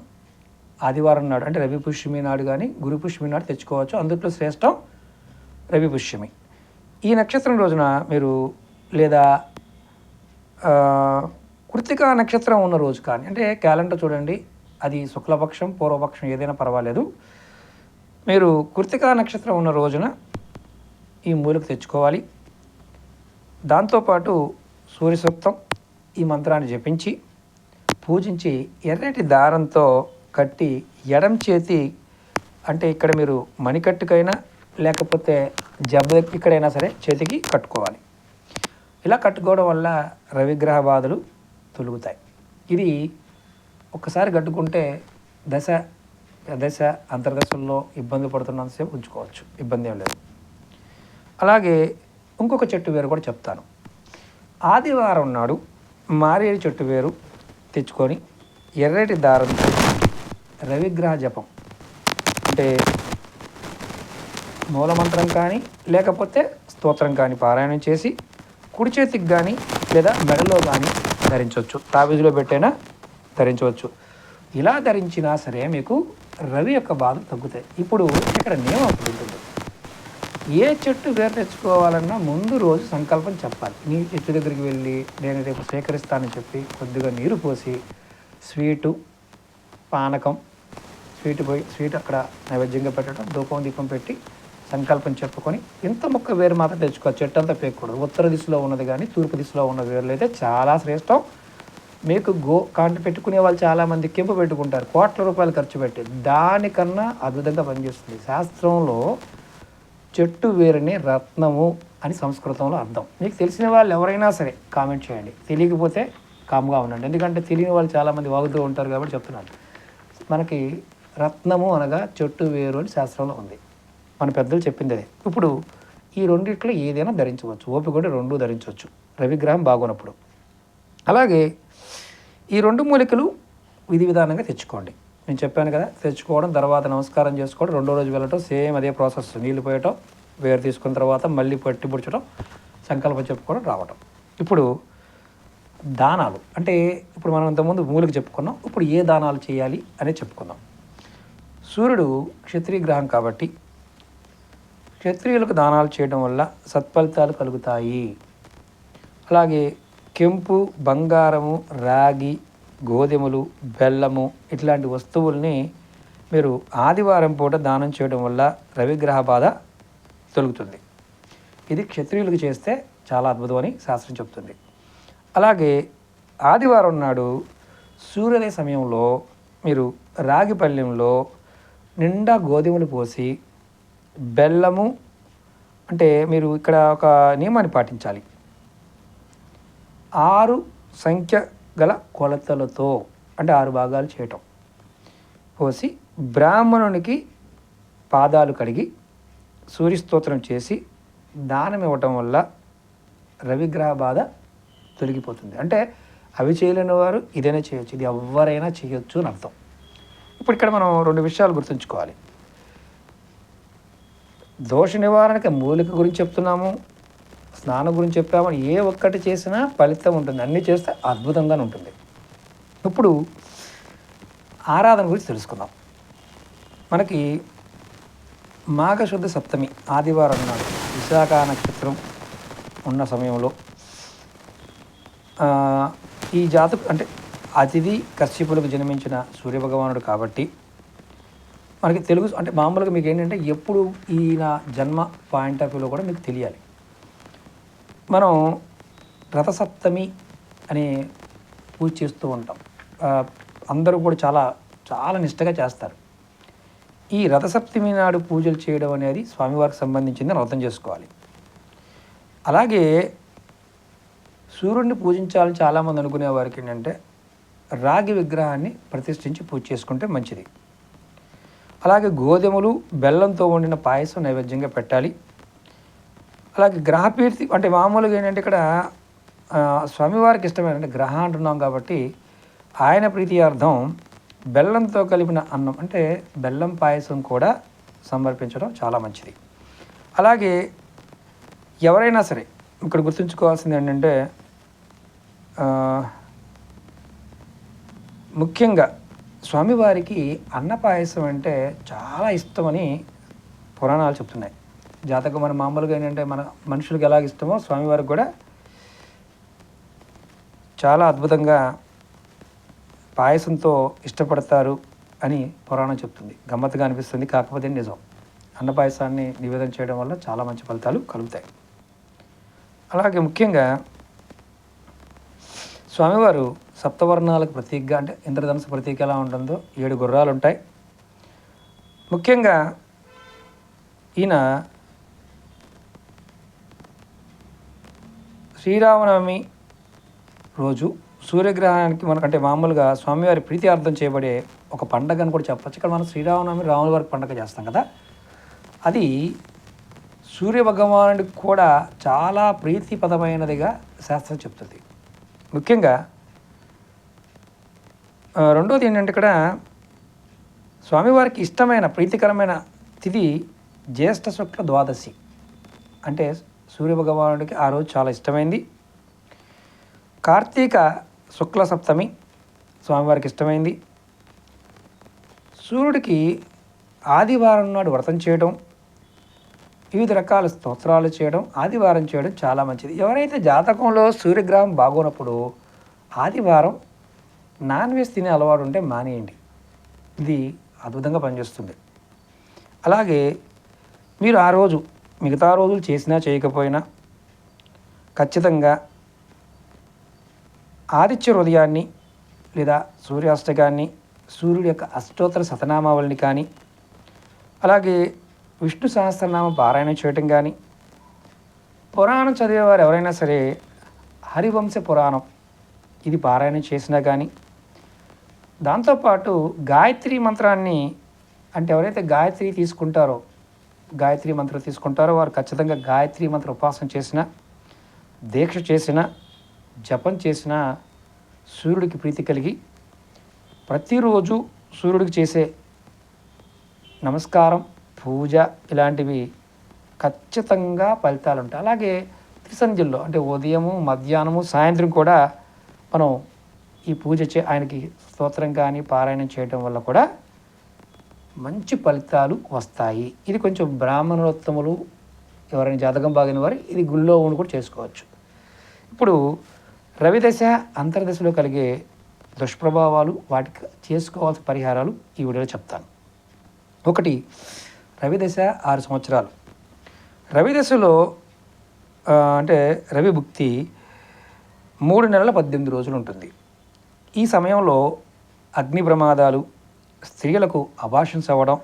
ఆదివారం నాడు అంటే రవి పుష్యమి నాడు కానీ, గురు పుష్యమి నాడు తెచ్చుకోవచ్చు. అందులో శ్రేష్టం రవి పుష్యమి. ఈ నక్షత్రం రోజున మీరు లేదా కృత్తికా నక్షత్రం ఉన్న రోజు కానీ, అంటే క్యాలెండర్ చూడండి, అది శుక్లపక్షం పూర్వపక్షం ఏదైనా పర్వాలేదు, మీరు కృత్తికా నక్షత్రం ఉన్న రోజున ఈ మూలిక తెచ్చుకోవాలి. దాంతోపాటు సూర్య సూక్తం ఈ మంత్రాన్ని జపించి పూజించి ఎర్రటి దారంతో కట్టి ఎడం చేతి, అంటే ఇక్కడ మీరు మణికట్టుకైనా లేకపోతే జబ్బ ఇక్కడైనా సరే చేతికి కట్టుకోవాలి. ఇలా కట్టుకోవడం వల్ల రవిగ్రహ బాధలు తొలుగుతాయి. ఇది ఒక్కసారి కట్టుకుంటే దశ అంతర్దశల్లో ఇబ్బంది పడుతున్నంతసేపు ఉంచుకోవచ్చు, ఇబ్బంది ఏం లేదు. అలాగే ఇంకొక చెట్టు వేరు కూడా చెప్తాను. ఆదివారం నాడు మారేడు చెట్టు వేరు తెచ్చుకొని ఎర్రటి దారంతో రవిగ్రహ జపం, అంటే మూలమంత్రం కానీ లేకపోతే స్తోత్రం కానీ పారాయణం చేసి కుడి చేతికి కానీ లేదా మెడలో కానీ ధరించవచ్చు, తాబీజులో పెట్టైనా ధరించవచ్చు. ఇలా ధరించినా సరే మీకు రవి యొక్క బాధలు తగ్గుతాయి. ఇప్పుడు ఇక్కడ నియమం ఉంటుంది, ఏ చెట్టు వేరు తెచ్చుకోవాలన్నా ముందు రోజు సంకల్పం చెప్పాలి. నీ చెట్టు దగ్గరికి వెళ్ళి నేను రేపు సేకరిస్తానని చెప్పి కొద్దిగా నీరు పోసి స్వీటు, పానకం, స్వీట్ అక్కడ నైవేద్యంగా పెట్టడం, ధూపం దీపం పెట్టి సంకల్పం చెప్పుకొని ఇంత మొక్క వేరు మాత్రం తెచ్చుకోవచ్చు. చెట్టు అంతా పేకూడదు. ఉత్తర దిశలో ఉన్నది కానీ తూర్పు దిశలో ఉన్న వేర్లు అయితే చాలా శ్రేష్టం. మీకు కాంట పెట్టుకునే వాళ్ళు చాలామంది కెంపు పెట్టుకుంటారు, కోట్ల రూపాయలు ఖర్చు పెట్టి, దానికన్నా అద్భుతంగా పనిచేస్తుంది. శాస్త్రంలో చెట్టు వేరుని రత్నము అని సంస్కృతంలో అర్థం. మీకు తెలిసిన వాళ్ళు ఎవరైనా సరే కామెంట్ చేయండి, తెలియకపోతే కామ్గా ఉండండి. ఎందుకంటే తెలియని వాళ్ళు చాలామంది వాగుతూ ఉంటారు కాబట్టి చెప్తున్నాను. మనకి రత్నము అనగా చెట్టు వేరు అని శాస్త్రంలో ఉంది, మన పెద్దలు చెప్పింది అదే. ఇప్పుడు ఈ రెండిట్లో ఏదైనా ధరించవచ్చు, ఓపిక కూడా 2 ధరించవచ్చు రవిగ్రహం బాగున్నప్పుడు. అలాగే ఈ 2 మూలికలు విధి విధానంగా తెచ్చుకోండి. నేను చెప్పాను కదా, తెచ్చుకోవడం, తర్వాత నమస్కారం చేసుకోవడం, 2వ రోజు వెళ్ళటం, సేమ్ అదే ప్రాసెస్. నీళ్ళు పోయటం, వేరు తీసుకున్న తర్వాత మళ్ళీ పట్టి పుడ్చడం, సంకల్పం చెప్పుకోవడం, రావటం. ఇప్పుడు దానాలు అంటే ఇప్పుడు మనం ఇంతకుముందు మూలిక చెప్పుకున్నాం, ఇప్పుడు ఏ దానాలు చేయాలి అనేది చెప్పుకుందాం. సూర్యుడు క్షత్రియ గ్రహం కాబట్టి క్షత్రియులకు దానాలు చేయడం వల్ల సత్ఫలితాలు కలుగుతాయి. అలాగే కెంపు, బంగారము, రాగి, గోధుమలు, బెల్లము ఇట్లాంటి వస్తువుల్ని మీరు ఆదివారం పూట దానం చేయడం వల్ల రవిగ్రహ బాధ తొలుగుతుంది. ఇది క్షత్రియులకు చేస్తే చాలా అద్భుతం అని శాస్త్రం చెప్తుంది. అలాగే ఆదివారం నాడు సూర్యోదయ సమయంలో మీరు రాగి పళ్ళెంలో నిండా గోధుమలు పోసి బెల్లము, అంటే మీరు ఇక్కడ ఒక నియమాన్ని పాటించాలి. 6 సంఖ్య గల కొలతలతో, అంటే 6 భాగాలు చేయటం, పోసి బ్రాహ్మణునికి పాదాలు కడిగి సూర్యస్తోత్రం చేసి దానం ఇవ్వటం వల్ల రవిగ్రహ బాధ తొలగిపోతుంది. అంటే అవి చేయలేని వారు ఇదైనా చేయొచ్చు, ఇది ఎవరైనా చేయొచ్చు అని అర్థం. ఇప్పుడు ఇక్కడ మనం 2 విషయాలు గుర్తుంచుకోవాలి. దోష నివారణకి మూలిక గురించి చెప్తున్నాము, స్నానం గురించి చెప్పాము. ఏ ఒక్కటి చేసినా ఫలితం ఉంటుంది, అన్నీ చేస్తే అద్భుతంగానే ఉంటుంది. ఇప్పుడు ఆరాధన గురించి తెలుసుకుందాం. మనకి మాఘశుద్ధ సప్తమి ఆదివారం నాడు విశాఖ నక్షత్రం ఉన్న సమయంలో ఈ జాతకు, అంటే అతిథి కశ్యపులకు జన్మించిన సూర్యభగవానుడు కాబట్టి మనకి తెలుగు, అంటే మామూలుగా మీకు ఏంటంటే ఎప్పుడు ఈయన జన్మ పాయింట్ ఆఫ్ వ్యూలో కూడా మీకు తెలియాలి. మనం రథసప్తమి అనే పూజ చేస్తూ ఉంటాం, అందరూ కూడా చాలా చాలా నిష్టగా చేస్తారు. ఈ రథసప్తమి నాడు పూజలు చేయడం అనేది స్వామివారికి సంబంధించిందని అర్థం చేసుకోవాలి. అలాగే సూర్యుడిని పూజించాలని చాలామంది అనుకునే వారికి ఏంటంటే రాగి విగ్రహాన్ని ప్రతిష్ఠించి పూజ చేసుకుంటే మంచిది. అలాగే గోధుమలు, బెల్లంతో వండిన పాయసం నైవేద్యంగా పెట్టాలి. అలాగే గ్రహపీర్తి, అంటే మామూలుగా ఏంటంటే ఇక్కడ స్వామివారికి ఇష్టమైన, అంటే గ్రహ అంటున్నాం కాబట్టి ఆయన ప్రీతియార్థం బెల్లంతో కలిపిన అన్నం, అంటే బెల్లం పాయసం కూడా సమర్పించడం చాలా మంచిది. అలాగే ఎవరైనా సరే ఇక్కడ గుర్తుంచుకోవాల్సింది ఏంటంటే ముఖ్యంగా స్వామివారికి అన్న పాయసం అంటే చాలా ఇష్టమని పురాణాలు చెప్తున్నాయి. జాతకం మన మామూలుగా ఏంటంటే మన మనుషులకు ఎలాగ ఇష్టమో స్వామివారికి కూడా చాలా అద్భుతంగా పాయసంతో ఇష్టపడతారు అని పురాణం చెప్తుంది. గమ్మత్తుగా అనిపిస్తుంది, కాకపోతే నిజం. అన్న పాయసాన్ని నివేదన చేయడం వల్ల చాలా మంచి ఫలితాలు కలుగుతాయి. అలాగే ముఖ్యంగా స్వామివారు సప్తవర్ణాలకు ప్రతీకగా, అంటే ఇంద్రధనుసు ప్రతీక ఎలా ఉంటుందో 7 గుర్రాలు ఉంటాయి. ముఖ్యంగా ఈయన శ్రీరామనవమి రోజు సూర్యగ్రహణానికి మనకంటే మామూలుగా స్వామివారి ప్రీతియార్థం చేయబడే ఒక పండగ అని కూడా చెప్పచ్చు. ఇక్కడ మనం శ్రీరామనవమి రాముల వారికి పండగ చేస్తాం కదా, అది సూర్య భగవానుడికి కూడా చాలా ప్రీతిపదమైనదిగా శాస్త్రం చెప్తుంది. ముఖ్యంగా రెండోది ఏంటంటే ఇక్కడ స్వామివారికి ఇష్టమైన ప్రీతికరమైన తిథి జ్యేష్ఠ శుక్ల ద్వాదశి, అంటే సూర్యభగవానుడికి ఆ రోజు చాలా ఇష్టమైంది. కార్తీక శుక్ల సప్తమి స్వామివారికి ఇష్టమైంది. సూర్యుడికి ఆదివారం నాడు వ్రతం చేయడం, వివిధ రకాల స్తోత్రాలు చేయడం, ఆదివారం చేయడం చాలా మంచిది. ఎవరైతే జాతకంలో సూర్యగ్రహం బాగోనప్పుడు ఆదివారం నాన్ వెజ్ తినే అలవాటు ఉంటే మానేయండి, ఇది అద్భుతంగా పనిచేస్తుంది. అలాగే మీరు ఆ రోజు మిగతా రోజులు చేసినా చేయకపోయినా ఖచ్చితంగా ఆదిత్య హృదయాన్ని లేదా సూర్యాష్టకాన్ని, సూర్యుడి యొక్క అష్టోత్తర శతనామావళిని కానీ, అలాగే విష్ణు సహస్రనామ పారాయణ చేయటం కానీ, పురాణం చదివేవారు ఎవరైనా సరే హరివంశ పురాణం ఇది పారాయణ చేసినా కానీ, దాంతోపాటు గాయత్రి మంత్రాన్ని, అంటే ఎవరైతే గాయత్రి మంత్రం తీసుకుంటారో వారు ఖచ్చితంగా గాయత్రి మంత్ర ఉపాసన చేసిన, దీక్ష చేసిన, జపం చేసిన సూర్యుడికి ప్రీతి కలిగి ప్రతిరోజు సూర్యుడికి చేసే నమస్కారం, పూజ ఇలాంటివి ఖచ్చితంగా ఫలితాలు ఉంటాయి. అలాగే త్రిసంధ్యల్లో, అంటే ఉదయము, మధ్యాహ్నము, సాయంత్రం కూడా మనం ఈ పూజ ఆయనకి స్తోత్రం కానీ పారాయణం చేయడం వల్ల కూడా మంచి ఫలితాలు వస్తాయి. ఇది కొంచెం బ్రాహ్మణోత్తములు ఎవరైనా జాతకం బాగిన వారు ఇది గుళ్ళో ఉండి కూడా చేసుకోవచ్చు. ఇప్పుడు రవిదశ అంతర్దశలో కలిగే దుష్ప్రభావాలు, వాటికి చేసుకోవాల్సిన పరిహారాలు ఈ వీడియోలో చెప్తాను. ఒకటి, రవిదశ 6 సంవత్సరాలు. రవిదశలో అంటే రవి భుక్తి 3 నెలల 18 రోజులు ఉంటుంది. ఈ సమయంలో అగ్ని ప్రమాదాలు, స్త్రీలకు అబార్షన్స్ అవ్వడం,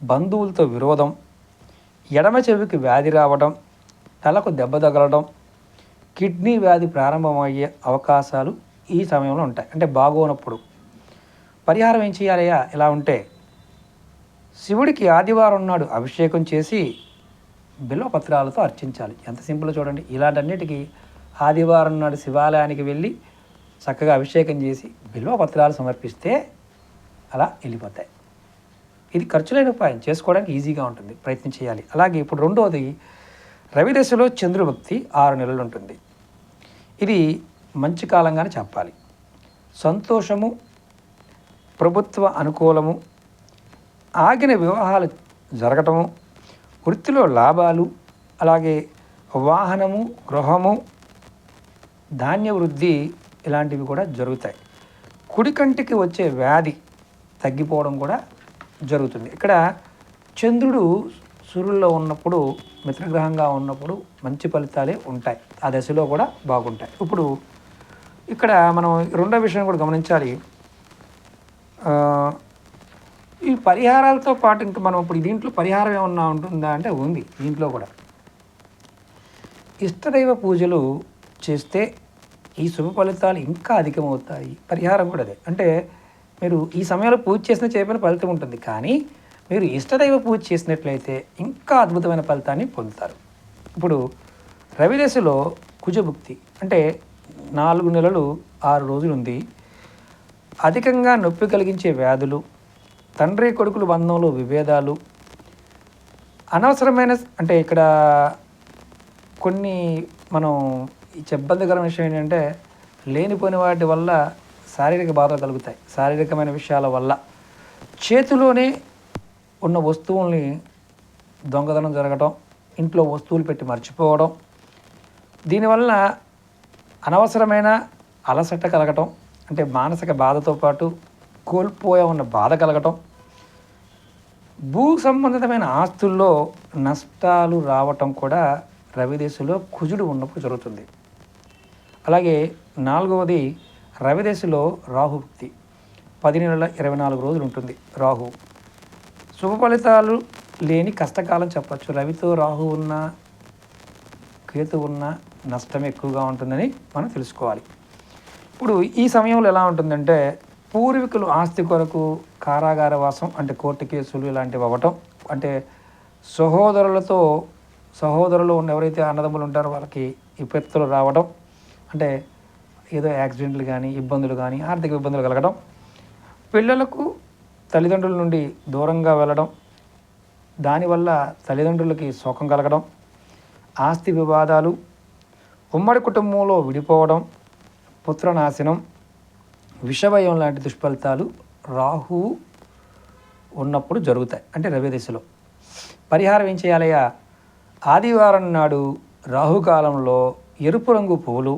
బంధువులతో విరోధం, ఎడమ చెవికి వ్యాధి రావడం, తలకు దెబ్బ తగలడం, కిడ్నీ వ్యాధి ప్రారంభమయ్యే అవకాశాలు ఈ సమయంలో ఉంటాయి. అంటే బాగోనప్పుడు పరిహారం ఏం చేయాలయ్యా ఇలా ఉంటే? శివుడికి ఆదివారం నాడు అభిషేకం చేసి బిల్వపత్రాలతో అర్చించాలి. ఎంత సింపుల్ చూడండి. ఇలాంటన్నిటికీ ఆదివారం నాడు శివాలయానికి వెళ్ళి చక్కగా అభిషేకం చేసి బిల్వపత్రాలు సమర్పిస్తే అలా వెళ్ళిపోతాయి. ఇది ఖర్చులేని ఉపాయం, చేసుకోవడానికి ఈజీగా ఉంటుంది, ప్రయత్నం చేయాలి. అలాగే ఇప్పుడు రెండవది, రవిదశలో చంద్రభక్తి 6 నెలలు ఉంటుంది. ఇది మంచి కాలంగానే చెప్పాలి. సంతోషము, ప్రభుత్వ అనుకూలము, ఆగిన వివాహాలు జరగటము, వృత్తిలో లాభాలు, అలాగే వాహనము, గృహము, ధాన్య వృద్ధి ఇలాంటివి కూడా జరుగుతాయి. కుడి కంటికి వచ్చే వ్యాధి తగ్గిపోవడం కూడా జరుగుతుంది. ఇక్కడ చంద్రుడు సూర్యుల్లో ఉన్నప్పుడు, మిత్రగ్రహంగా ఉన్నప్పుడు మంచి ఫలితాలే ఉంటాయి. ఆ దశలో కూడా బాగుంటాయి. ఇప్పుడు ఇక్కడ మనం రెండో విషయం కూడా గమనించాలి. ఈ పరిహారాలతో పాటు ఇంకా మనం ఇప్పుడు దీంట్లో పరిహారం ఏమన్నా ఉంటుందా అంటే ఉంది. దీంట్లో కూడా ఇష్టదైవ పూజలు చేస్తే ఈ శుభ ఫలితాలు ఇంకా అధికమవుతాయి. పరిహారం కూడా అదే. అంటే మీరు ఈ సమయంలో పూజ చేసిన చేయకపోయిన ఫలితం ఉంటుంది, కానీ మీరు ఇష్టదైవ పూజ చేసినట్లయితే ఇంకా అద్భుతమైన ఫలితాన్ని పొందుతారు. ఇప్పుడు రవిదశలో కుజభుక్తి అంటే 4 నెలలు 6 రోజులు ఉంది. అధికంగా నొప్పి కలిగించే వ్యాధులు, తండ్రి కొడుకుల బంధంలో విభేదాలు, అనవసరమైన అంటే ఇక్కడ కొన్ని మనం ఇబ్బందికరమైన విషయం ఏంటంటే లేనిపోయిన వాటి వల్ల శారీరక బాధలు కలుగుతాయి. శారీరకమైన విషయాల వల్ల చేతిలోనే ఉన్న వస్తువుల్ని దొంగతనం జరగటం, ఇంట్లో వస్తువులు పెట్టి మర్చిపోవడం, దీనివల్ల అనవసరమైన అలసట కలగటం, అంటే మానసిక బాధతో పాటు కోల్పోయామన్న బాధ కలగటం, భూ సంబంధితమైన ఆస్తుల్లో నష్టాలు రావటం కూడా రవిదశలో కుజుడు ఉన్నప్పుడు జరుగుతుంది. అలాగే 4వది, రవిదశలో రాహుభుక్తి 10 నెలల 24 రోజులు ఉంటుంది. రాహు శుభ ఫలితాలు లేని కష్టకాలం చెప్పచ్చు. రవితో రాహు ఉన్న, కేతు ఉన్న నష్టం ఎక్కువగా ఉంటుందని మనం తెలుసుకోవాలి. ఇప్పుడు ఈ సమయంలో ఎలా ఉంటుందంటే పూర్వీకులు ఆస్తి కొరకు కారాగార వాసం, అంటే కోర్టు కేసులు ఇలాంటివి అవ్వటం, అంటే సహోదరులు ఉన్న ఎవరైతే అన్నదమ్ములు ఉంటారో వాళ్ళకి విపత్తులు రావడం, అంటే ఏదో యాక్సిడెంట్లు కానీ, ఇబ్బందులు కానీ, ఆర్థిక ఇబ్బందులు కలగడం, పిల్లలకు తల్లిదండ్రుల నుండి దూరంగా వెళ్ళడం, దానివల్ల తల్లిదండ్రులకి శోకం కలగడం, ఆస్తి వివాదాలు, ఉమ్మడి కుటుంబంలో విడిపోవడం, పుత్రనాశనం, విషభయం లాంటి దుష్ఫలితాలు రాహువు ఉన్నప్పుడు జరుగుతాయి. అంటే రవిదశలో పరిహారం ఏం చేయాలయ్యా? ఆదివారం నాడు రాహుకాలంలో ఎరుపు రంగు పువ్వులు,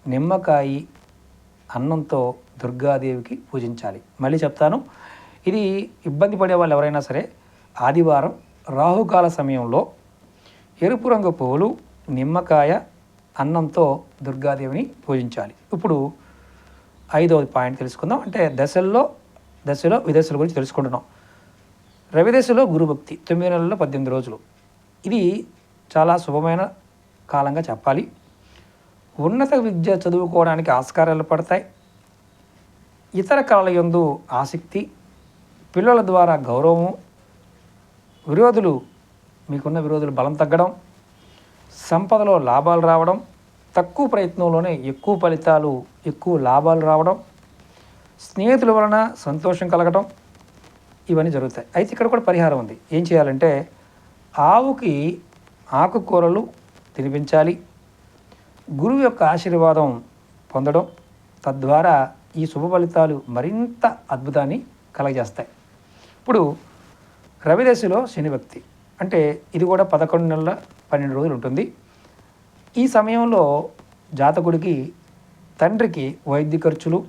నిమ్మకాయ, అన్నంతో దుర్గాదేవికి పూజించాలి. మళ్ళీ చెప్తాను, ఇది ఇబ్బంది పడే వాళ్ళు ఎవరైనా సరే ఆదివారం రాహుకాల సమయంలో ఎరుపు రంగు పువ్వులు, నిమ్మకాయ, అన్నంతో దుర్గాదేవిని పూజించాలి. ఇప్పుడు 5వ పాయింట్ తెలుసుకుందాం. అంటే దశలో విదశల గురించి తెలుసుకుంటున్నాం. రవిదశలో గురుభక్తి 9 నెలల్లో 18 రోజులు. ఇది చాలా శుభమైన కాలంగా చెప్పాలి. ఉన్నత విద్య చదువుకోవడానికి ఆస్కారాలు పడతాయి. ఇతర కళల యందు ఆసక్తి, పిల్లల ద్వారా గౌరవము, మీకున్న విరోధులు బలం తగ్గడం, సంపదలో లాభాలు రావడం, తక్కువ ప్రయత్నంలోనే ఎక్కువ ఫలితాలు, ఎక్కువ లాభాలు రావడం, స్నేహితుల వలన సంతోషం కలగడం, ఇవన్నీ జరుగుతాయి. అయితే ఇక్కడ కూడా పరిహారం ఉంది. ఏం చేయాలంటే ఆవుకి ఆకుకూరలు తినిపించాలి, గురువు యొక్క ఆశీర్వాదం పొందడం, తద్వారా ఈ శుభ ఫలితాలు మరింత అద్భుతాన్ని కలగజేస్తాయి. ఇప్పుడు రవిదశలో శనిభక్తి అంటే ఇది కూడా 11 నెలల 12 రోజులు ఉంటుంది. ఈ సమయంలో జాతకుడికి తండ్రికి వైద్య ఖర్చులు,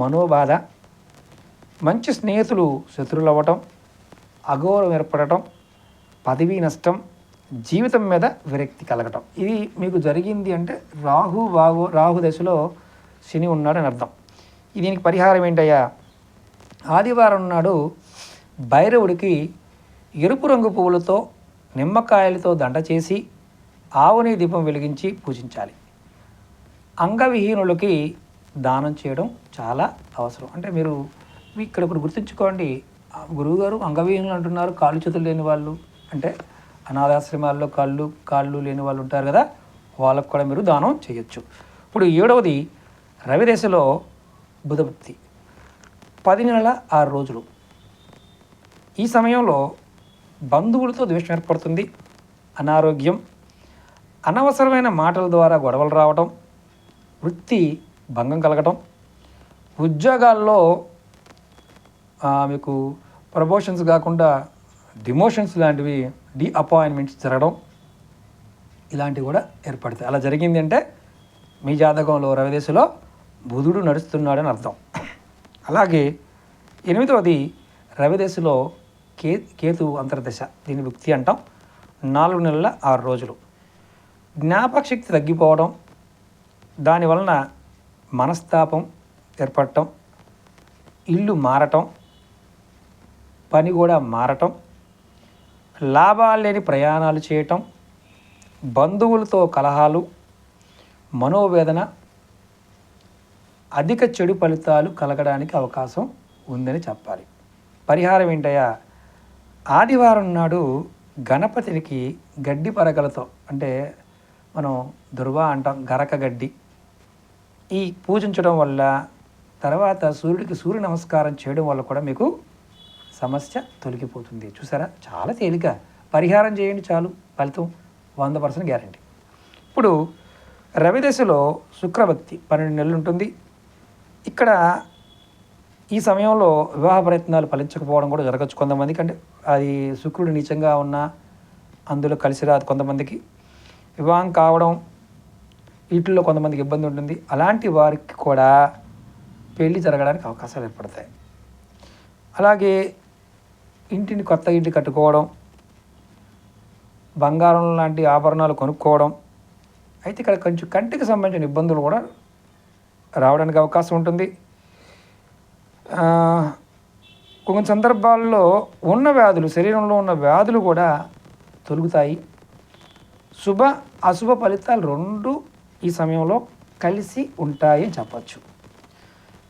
మనోబాధ, మంచి స్నేహితులు శత్రువులు అవ్వటం, అగౌరవం ఏర్పడటం, పదవీ నష్టం, జీవితం మీద విరక్తి కలగటం, ఇది మీకు జరిగింది అంటే రాహు దశలో శని ఉన్నాడని అర్థం. దీనికి పరిహారం ఏంటయ్యా? ఆదివారం నాడు భైరవుడికి ఎరుపు రంగు పువ్వులతో నిమ్మకాయలతో దండ చేసి ఆవుని దీపం వెలిగించి పూజించాలి. అంగవిహీనులకి దానం చేయడం చాలా అవసరం. అంటే మీరు ఇక్కడ ఒకటి గుర్తుంచుకోండి, గురువుగారు అంగవిహీనులు అంటున్నారు, కాళ్ళు చేతులు లేని వాళ్ళు అంటే అనాథాశ్రమాల్లో కాళ్ళు లేని వాళ్ళు ఉంటారు కదా, వాళ్ళకు కూడా మీరు దానం చేయొచ్చు. ఇప్పుడు 7వది రవిదశలో బుధభక్తి 10 నెలల 6 రోజులు. ఈ సమయంలో బంధువులతో ద్వేషం ఏర్పడుతుంది, అనారోగ్యం, అనవసరమైన మాటల ద్వారా గొడవలు రావడం, వృత్తి భంగం కలగటం, ఉద్యోగాల్లో మీకు ప్రమోషన్స్ కాకుండా డిమోషన్స్ లాంటివి, అపాయింట్మెంట్స్ జరగడం, ఇలాంటివి కూడా ఏర్పడతాయి. అలా జరిగింది అంటే మీ జాతకంలో రవిదశలో బుధుడు నడుస్తున్నాడని అర్థం. అలాగే 8వది రవిదశలో కేతు అంతర్దశ, దీని భుక్తి అంటాం. 4 నెలల 6 రోజులు. జ్ఞాపకశక్తి తగ్గిపోవడం, దానివలన మనస్తాపం ఏర్పడటం, ఇల్లు మారటం, పని కూడా మారటం, లాభాలు లేని ప్రయాణాలు చేయటం, బంధువులతో కలహాలు, మనోవేదన, అధిక చెడు ఫలితాలు కలగడానికి అవకాశం ఉందని చెప్పాలి. పరిహారం ఏంటయ్యా? ఆదివారం నాడు గణపతికి గడ్డి పరకలతో, అంటే మనం దుర్వా అంటాం, గరక గడ్డి, ఈ పూజించడం వల్ల, తర్వాత సూర్యుడికి సూర్య నమస్కారం చేయడం వల్ల కూడా మీకు సమస్య తొలగిపోతుంది. చూసారా, చాలా తేలిక. పరిహారం చేయండి చాలు, ఫలితం 100% గ్యారంటీ. ఇప్పుడు రవిదశలో శుక్రభక్తి 12 నెలలు ఉంటుంది. ఇక్కడ ఈ సమయంలో వివాహ ప్రయత్నాలు ఫలించకపోవడం కూడా జరగచ్చు కొంతమందికి. అంటే అది శుక్రుడు నీచంగా ఉన్నా అందులో కలిసి రాదు. కొంతమందికి వివాహం కావడం, వీటిల్లో కొంతమందికి ఇబ్బంది ఉంటుంది. అలాంటి వారికి కూడా పెళ్ళి జరగడానికి అవకాశాలు ఏర్పడతాయి. అలాగే కొత్త ఇంటి కట్టుకోవడం, బంగారం లాంటి ఆభరణాలు కొనుక్కోవడం. అయితే ఇక్కడ కొంచెం కంటికి సంబంధించిన ఇబ్బందులు కూడా రావడానికి అవకాశం ఉంటుంది. కొన్ని సందర్భాల్లో ఉన్న వ్యాధులు, శరీరంలో ఉన్న వ్యాధులు కూడా తొలుగుతాయి. శుభ అశుభ ఫలితాలు 2 ఈ సమయంలో కలిసి ఉంటాయి అని చెప్పచ్చు.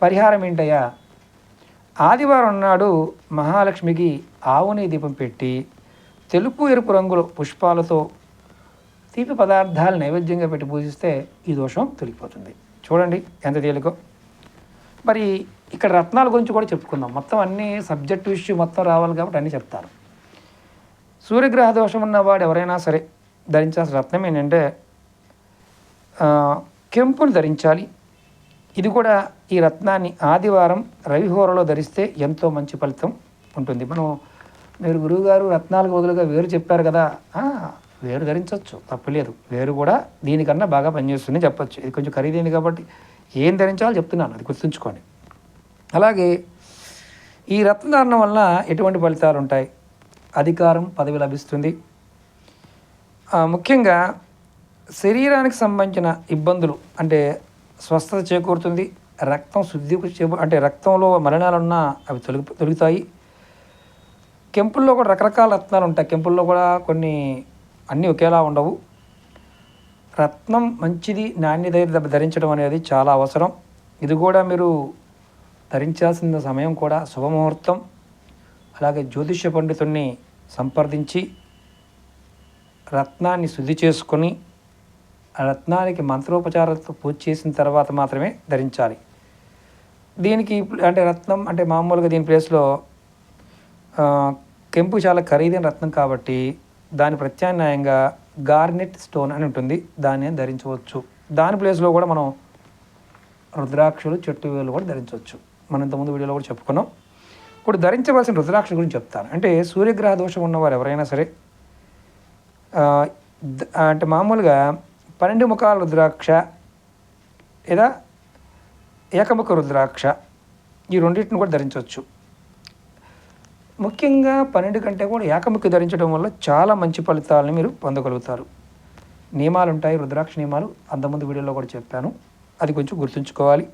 పరిహారం ఏంటయ్యా? ఆదివారం నాడు మహాలక్ష్మికి ఆవుని దీపం పెట్టి తెలుపు ఎరుపు రంగుల పుష్పాలతో తీపి పదార్థాలు నైవేద్యంగా పెట్టి పూజిస్తే ఈ దోషం తొలగిపోతుంది. చూడండి ఎంత తేలికో. మరి ఇక్కడ రత్నాల గురించి కూడా చెప్పుకుందాం. మొత్తం అన్ని సబ్జెక్టు ఇష్యూ మొత్తం రావాలి కాబట్టి అన్నీ చెప్తాను. సూర్యగ్రహ దోషం ఉన్నవాడు ఎవరైనా సరే ధరించాల్సిన రత్నం ఏంటంటే కెంపును ధరించాలి. ఇది కూడా ఈ రత్నాన్ని ఆదివారం రవిహోరలో ధరిస్తే ఎంతో మంచి ఫలితం ఉంటుంది. మీరు గురువుగారు రత్నాలకు బదులుగా వేరు చెప్పారు కదా, వేరు ధరించవచ్చు, తప్పులేదు. వేరు కూడా దీనికన్నా బాగా పనిచేస్తుంది చెప్పచ్చు. ఇది కొంచెం ఖరీదైంది కాబట్టి ఏం ధరించాలో చెప్తున్నాను, అది గుర్తుంచుకోండి. అలాగే ఈ రత్నధారణ వలన ఎటువంటి ఫలితాలు ఉంటాయి? అధికారం, పదవి లభిస్తుంది. ముఖ్యంగా శరీరానికి సంబంధించిన ఇబ్బందులు అంటే స్వస్థత చేకూరుతుంది. రక్తం శుద్ధి అంటే రక్తంలో మలినాలున్నా అవి తొలుగుతాయి. కెంపుల్లో కూడా రకరకాల రత్నాలు ఉంటాయి. కెంపుల్లో కూడా కొన్ని అన్నీ ఒకేలా ఉండవు. రత్నం మంచిది, నాణ్యత ధరించడం అనేది చాలా అవసరం. ఇది కూడా మీరు ధరించాల్సిన సమయం కూడా శుభముహూర్తం. అలాగే జ్యోతిష్య పండితుడిని సంప్రదించి రత్నాన్ని శుద్ధి చేసుకొని ఆ రత్నానికి మంత్రోపచారాలతో పూజ చేసిన తర్వాత మాత్రమే ధరించాలి. దీనికి అంటే రత్నం అంటే మామూలుగా దీని ప్లేస్లో కెంపు చాలా ఖరీదైన రత్నం కాబట్టి దాని ప్రత్యామ్నాయంగా గార్నెట్ స్టోన్ అని ఉంటుంది, దాన్ని ధరించవచ్చు. దాని ప్లేస్లో కూడా మనం రుద్రాక్షలు, చెట్టు వేలు కూడా ధరించవచ్చు. మనం ఇంతకుముందు వీడియోలో కూడా చెప్పుకున్నాం. ఇప్పుడు ధరించవలసిన రుద్రాక్ష గురించి చెప్తాను. అంటే సూర్యగ్రహ దోషం ఉన్నవారు ఎవరైనా సరే అంటే మామూలుగా 12 ముఖాల రుద్రాక్ష లేదా ఏకముఖ రుద్రాక్ష, ఈ రెండింటిని కూడా ధరించవచ్చు. ముఖ్యంగా 12 కంటే కూడా ఏకముఖి ధరించడం వల్ల చాలా మంచి ఫలితాలను మీరు పొందగలుగుతారు. నియమాలు ఉంటాయి, రుద్రాక్ష నియమాలు, అంతకుముందు వీడియోలో కూడా చెప్పాను, అది కొంచెం గుర్తుంచుకోవాలి.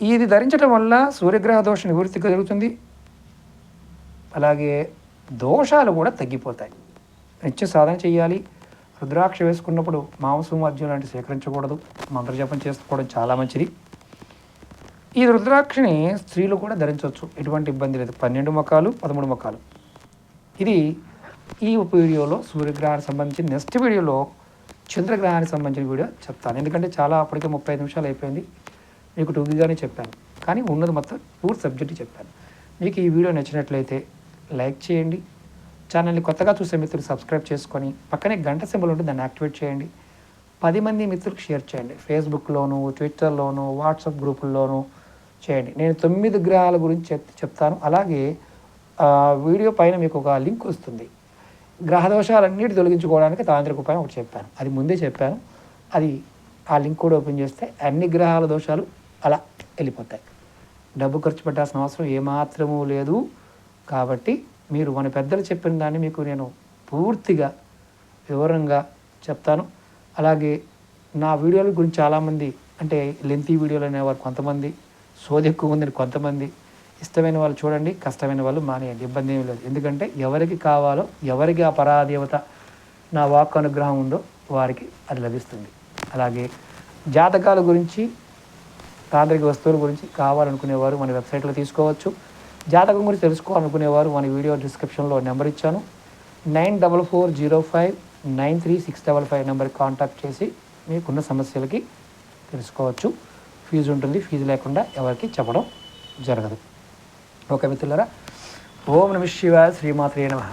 ఇది ధరించడం వల్ల సూర్యగ్రహ దోష నివృత్తి కలుగుతుంది. అలాగే దోషాలు కూడా తగ్గిపోతాయి. నిత్య సాధన చేయాలి. రుద్రాక్ష వేసుకున్నప్పుడు మాంసం మద్యం లాంటివి సేకరించకూడదు. మంత్రజపం చేసుకోవడం చాలా మంచిది. ఈ రుద్రాక్షని స్త్రీలు కూడా ధరించవచ్చు, ఎటువంటి ఇబ్బంది లేదు. 12 ముఖాలు 13 ముఖాలు. ఇది ఈ వీడియోలో సూర్యగ్రహానికి సంబంధించి, నెక్స్ట్ వీడియోలో చంద్రగ్రహానికి సంబంధించిన వీడియో చెప్తాను. ఎందుకంటే చాలా అప్పటికే 35 నిమిషాలు అయిపోయింది. మీకు టూకీగానే చెప్పాను, కానీ ఉన్నది మొత్తం పూర్తి సబ్జెక్ట్ చెప్పాను. మీకు ఈ వీడియో నచ్చినట్లయితే లైక్ చేయండి. ఛానల్ని కొత్తగా చూసే మిత్రులు సబ్స్క్రైబ్ చేసుకొని పక్కనే గంట సింబల్ ఉంటుంది, దాన్ని యాక్టివేట్ చేయండి. 10 మంది మిత్రులకు షేర్ చేయండి. ఫేస్బుక్లోను, ట్విట్టర్లోను, వాట్సాప్ గ్రూపుల్లోనూ చేయండి. నేను 9 గ్రహాల గురించి చెప్తాను. అలాగే వీడియో పైన మీకు ఒక లింక్ వస్తుంది. గ్రహ దోషాలన్నిటి తొలగించుకోవడానికి తాంత్రిక ఉపాయం ఒకటి చెప్పాను, అది ముందే చెప్పాను. అది ఆ లింక్ కూడా ఓపెన్ చేస్తే అన్ని గ్రహాల దోషాలు అలా వెళ్ళిపోతాయి. డబ్బు ఖర్చు పెట్టాల్సిన అవసరం ఏమాత్రమూ లేదు. కాబట్టి మీరు మన పెద్దలు చెప్పిన దాన్ని మీకు నేను పూర్తిగా వివరంగా చెప్తాను. అలాగే నా వీడియోల గురించి చాలామంది అంటే లెంతీ వీడియోలు అనేవారు కొంతమంది, సోది ఎక్కువ ఉందని కొంతమంది. ఇష్టమైన వాళ్ళు చూడండి, కష్టమైన వాళ్ళు మానేయండి, ఇబ్బంది ఏమీ లేదు. ఎందుకంటే ఎవరికి కావాలో, ఎవరికి ఆ పరాదేవత నా వాక్ అనుగ్రహం ఉందో వారికి అది లభిస్తుంది. అలాగే జాతకాల గురించి, తాంత్రిక వస్తువుల గురించి కావాలనుకునేవారు మన వెబ్సైట్లో తీసుకోవచ్చు. జాతకం గురించి తెలుసుకోవాలనుకునేవారు మన వీడియో డిస్క్రిప్షన్లో నెంబర్ ఇచ్చాను, 9440593655 నెంబర్కి కాంటాక్ట్ చేసి మీకున్న సమస్యలకి తెలుసుకోవచ్చు. ఫీజు ఉంటుంది, ఫీజు లేకుండా ఎవరికి చెప్పడం జరగదు. ఓకే మిత్రులారా, ఓం నమః శివాయ, శ్రీమాత్రే నమః.